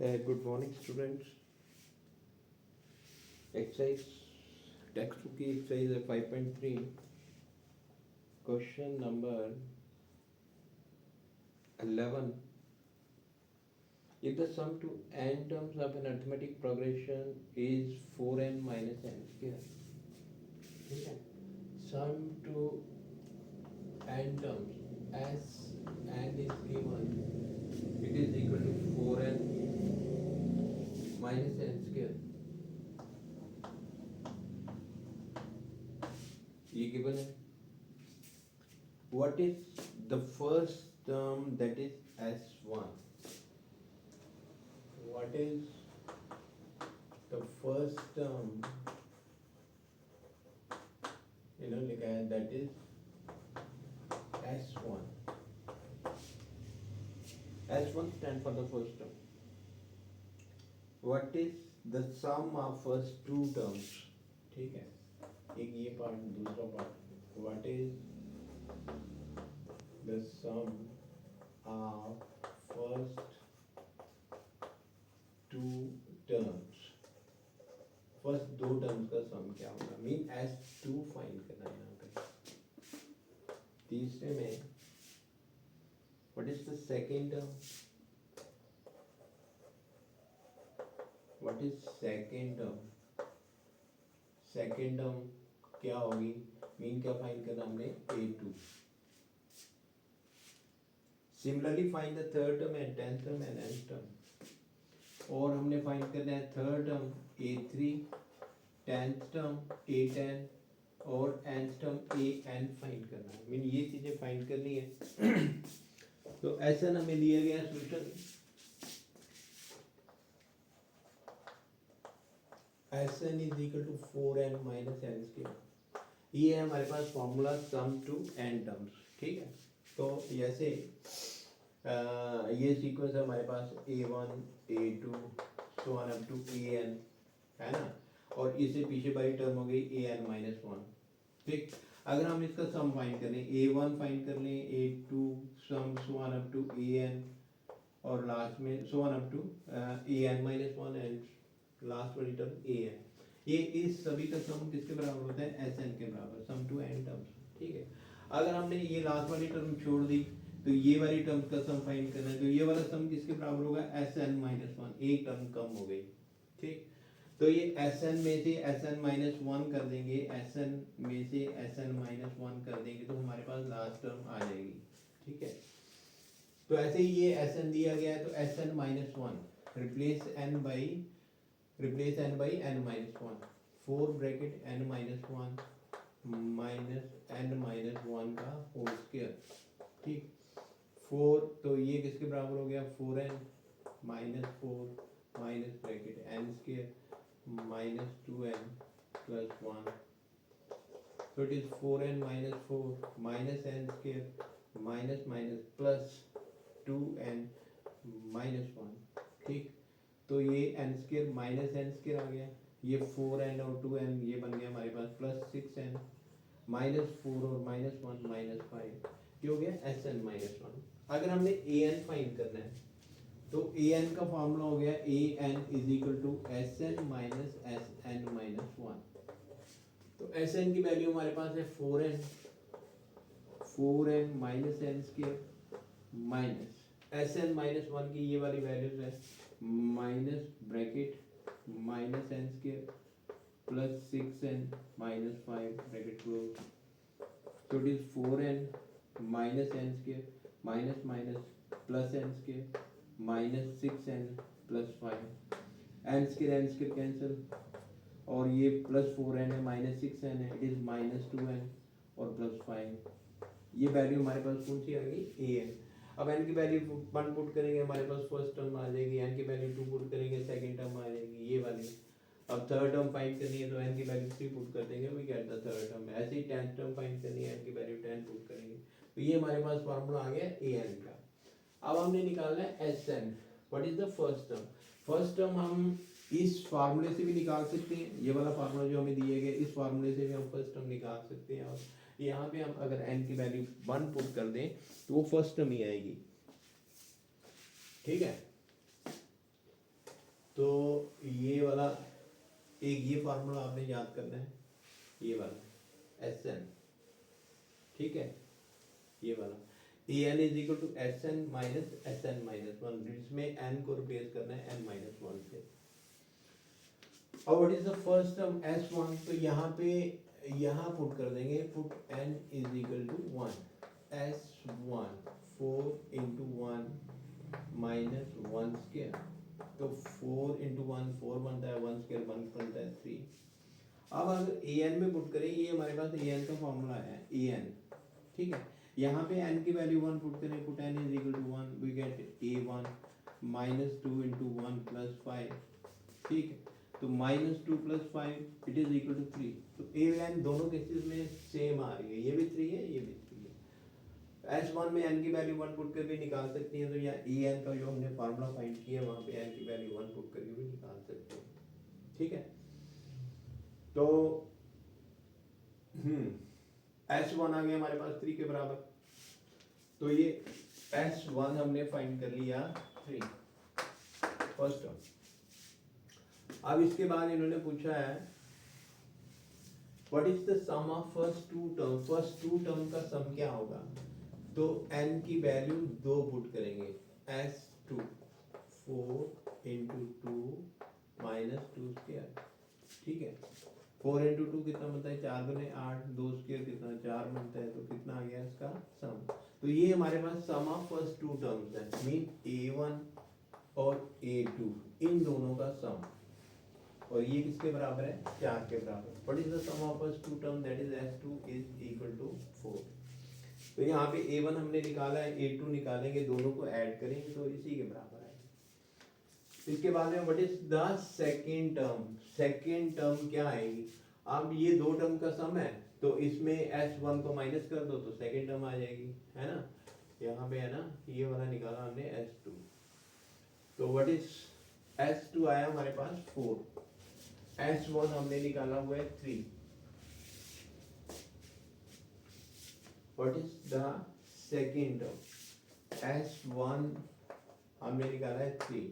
Good morning, students. Exercise textbook की exercise है 5.3. Question number 11. If the sum to n terms of an arithmetic progression is 4n minus n square, ठीक है? Sum to n terms as n is given, it is equal to 4n minus n square. ये given है. What is the first term that is S1? What is the first term लिखा है that is S1. S1 stand for the first term. What is the sum of first two terms? ठीक है, एक ये part, दूसरा part. What is the sum of first two terms? First दो terms का sum क्या होगा? मीन S2 फाइंड करना है यहाँ पे. तीसरे में what is the second term? What is second term? Second term क्या होगी? मीन क्या फाइंड करना हमने? A2. Similarly find the third term and tenth term and nth term. और हमने फाइंड करना है third term A3, tenth term A10 और nth टर्म AN फाइंड करना है. मीन ये चीजें फाइंड करनी है. तो ऐसा हमें दिया गया solution Sn is equal to 4n minus n square. ये है हमारे पास formula sum to n terms. ठीक है, तो जैसे ये सीक्वेंस है हमारे पास A1 A2 so on up to AN है ना, और इससे पीछे वाली टर्म हो गई AN माइनस 1. ठीक, अगर हम इसका सम फाइंड करें, A1 फाइंड कर लें, A2 sum so on up to AN और लास्ट में so on up to AN minus 1 and last वाली टर्म AN. ये इस सभी का सम किसके बराबर होता है? SN के बराबर, सम टू n टर्म्स. ठीक है, अगर हमने ये लास्ट वाली टर्म छोड़ दी तो ये वाली टर्म का सम फाइंड करना है, तो ये वाला सम किसके बराबर होगा? SN minus 1. एक टर्म कम हो गई. ठीक, तो ये SN में से SN माइनस 1 कर देंगे, SN में से SN माइनस 1 कर देंगे तो हमारे पास लास्ट टर्म आ जाएगी. ठीक है, तो ऐसे ही ये SN दिया गया है तो SN minus 1 replace n by n minus 1. 4 bracket n minus 1 minus n minus 1 का होल स्क्वायर. ठीक, 4 तो ये किसके बराबर हो गया? 4n minus 4 minus bracket n square minus 2n plus 1. तो it is 4n minus 4 minus n square minus minus plus 2n minus 1. ठीक, तो ये n square minus n square आ गया, ये 4n और 2n ये बन गया हमारे पास प्लस 6n माइनस 4 और माइनस 1 माइनस 5. ये हो गया SN माइनस 1. अगर हमने AN फाइंड करना है तो AN का फॉर्मूला हो गया AN is equal to SN minus SN minus 1. तो SN की वैल्यू हमारे पास है 4n minus n square minus SN minus 1 की ये वाली वैल्यूज है minus bracket minus n square plus 6n minus 5 bracket close. तो it is 4n minus n square minus minus plus n square minus 6n plus 5. n square cancel और ये plus 4n है minus 6n है, it is minus 2n और plus 5. ये value हमारे पास कौन सी आ गई? AN. अब n की वैल्यू 1 पुट करेंगे हमारे पास फर्स्ट टर्म आ जाएगी, n की वैल्यू 2 पुट करेंगे सेकंड टर्म आ जाएगी ये वाली. अब थर्ड टर्म फाइंड करनी है तो n की वैल्यू 3 पुट कर देंगे, we get the third term. ऐसे ही टेंथ टर्म फाइंड करनी है, n की वैल्यू 10 पुट करेंगे. तो ये हमारे पास फार्मूला आ गया AN का. अब हमने निकालना है SN. What is the first term? First term हम इस फार्मूले से भी निकाल सकते हैं, ये वाला फार्मूला जो हमें दिए गए इस फार्मूले से भी हम फर्स्ट टर्म निकाल सकते हैं. और यहाँ पे हम अगर n की वैल्यू 1 पुट कर दें तो वो फर्स्ट टर्म ही आएगी. ठीक है, तो ये वाला एक ये फार्मूला आपने याद करना है, ये वाला एस एन, ठीक है, ये वाला a n is equal to s n minus one, जिसमें एन को रिप्लेस करना है एन माइनस वन से। और what is the first term s one, तो यहाँ पे यहाँ पुट कर देंगे, put N is equal to one, s one 4 into one minus one square, तो 4 इंटू वन 4 बनता है, वन स्केयर 1 बनता है 3। अब अगर ए एन में पुट करें, ये हमारे पास ए एन का फॉर्मूला है ए एन, ठीक है, यहाँ पे एन की वैल्यू 1 पुट करें, put N is equal to 1, we get A one minus 2 into one plus 5, ठीक है, तो minus 2 plus 5 it is equal to 3। तो ए एन दोनों केसेस में सेम आ रही है, ये भी 3 है, ये भी 3 है। एस वन में एन की वैल्यू 1 पुट कर भी निकाल सकती हैं, तो यहाँ ए एन का जो हमने फार्मूला फाइंड किया है वहाँ पे एन की वैल्यू 1 पुट करके भी निकाल सकते हैं, ठीक है। तो एस वन आ गया हमारे पास 3 के बराबर, तो ये एस वन हमने फाइंड कर लिया 3 फर्स्ट टर्म। अब इसके बाद इन्होंने पूछा है what is the sum of first two term, first two term का सम क्या होगा, तो n की वैल्यू 2 पुट करेंगे, S two 4 into two minus 2 square, ठीक है, 4 इंटू टू कितना बनता है 4 दुने 8, 2 स्क्वायर कितना 4 बनता है, तो कितना आ गया इसका सम। तो ये हमारे पास सम ऑफ फर्स्ट टू टर्म्स है, मीन a1 और a2 इन दोनों का सम, और ये किसके बराबर है 4 के बराबर। What is the sum of first two term, that is s2 is equal to 4। तो यहाँ पे a1 हमने निकाला है, a2 निकालेंगे, दोनों को ऐड करेंगे तो इसी के बराबर है। इसके बाद में what is the second term, second term क्या आएगी, अब ये दो टर्म का सम है, तो इसमें s1 को माइनस कर दो तो सेकंड टर्म आ जाएगी, है ना, यहाँ पे है ना, ये वाला निकाला हमने s2, तो व्हाट इज s2 आया हमारे पास 4, s1 हमने निकाला हुआ है 3, what is the second term, s1 हमने निकाला है 3,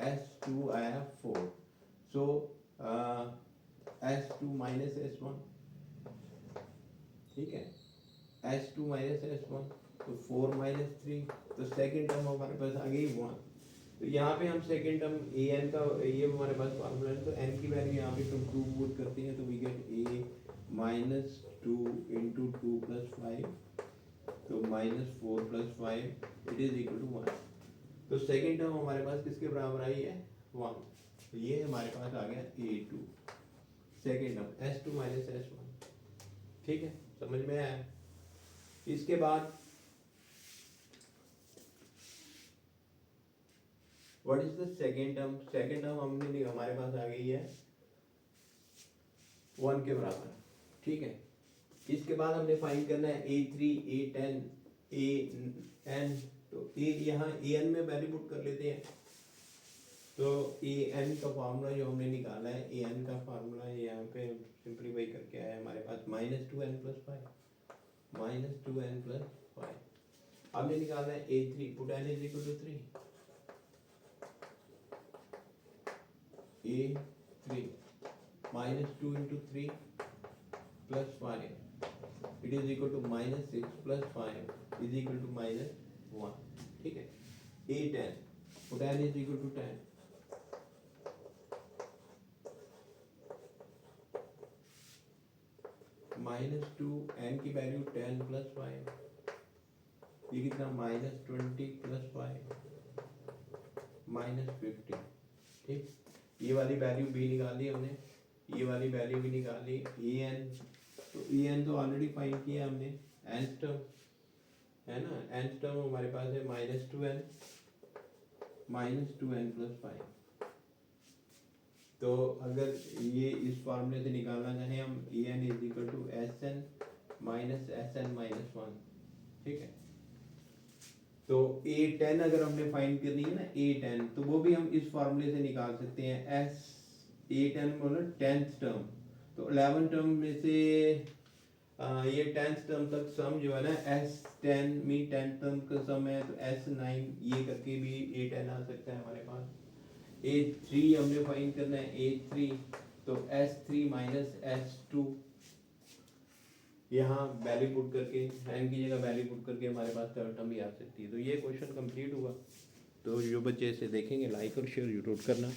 s2 आया 4, सो s2 माइनस s1, ठीक है, s2 माइनस s1, तो 4 माइनस 3, तो सेकंड टर्म हमारे पास आ गई 1। तो यहाँ पे हम सेकंड टर्म ए एन का, ये हमारे पास फार्मूला है, तो एन की वैल्यू यहाँ पे तुम 2 पुट करते हैं, तो we get A minus 2 into 2 plus 5, तो minus 4 plus 5 it is equal to 1। तो सेकंड टर्म हमारे पास किसके बराबर आई है 1, तो ये हमारे पास आ गया a2 second term, s2 minus s1, ठीक है, समझ में आया। इसके बाद what is the second term, second term हमने हमारे पास आ गई है 1 के बराबर, ठीक है। इसके बाद हमने फाइंड करना है a3 a10 an, तो a यहाँ an में वैल्यू पुट कर लेते हैं, तो an का फार्मूला जो हमने निकाला है, an का फार्मूला यहाँ पे सिंपलीफाई करके आया हमारे पास -2n प्लस 5, -2n प्लस 5। हमने निकालना है a3, put n is equal to 3, a3 -2 into 3 plus 5 it is equal to -6 plus 5 is equal to -1, ठीक है। a10 put n is equal to 10, -2 n की वैल्यू 10 प्लस 5, ये कितना -20 प्लस 5 -50, ठीक। ये वाली वैल्यू भी निकाल ली हमने, ये वाली वैल्यू भी निकाल ली, ए एन, तो ए एन तो ऑलरेडी फाइंड किया हमने, एन टर्म है ना, एन टर्म हमारे पास है -2n प्लस 5। तो अगर ये इस फॉर्मूले से निकालना चाहें हम, a n is equal to s n minus 1, ठीक है। तो a10 अगर हमने फाइंड करनी है ना a10, तो वो भी हम इस फार्मूले से निकाल सकते हैं, s a10 बोलो 10th टर्म, तो 11 टर्म में से ये 10th टर्म तक सम जो है ना s10 में 10th टर्म का सम है, तो s9 ये करके भी a10 आ सकता है हमारे पास। A3 हमने फाइंड करना है, A3 तो S3 माइनस S2, यहाँ वैल्यू पुट करके n की जगह वैल्यू पुट करके हमारे पास थर्ड टर्म भी आ सकती है। तो ये क्वेश्चन कंप्लीट हुआ। तो जो बच्चे इसे देखेंगे लाइक और शेयर जरूर करना।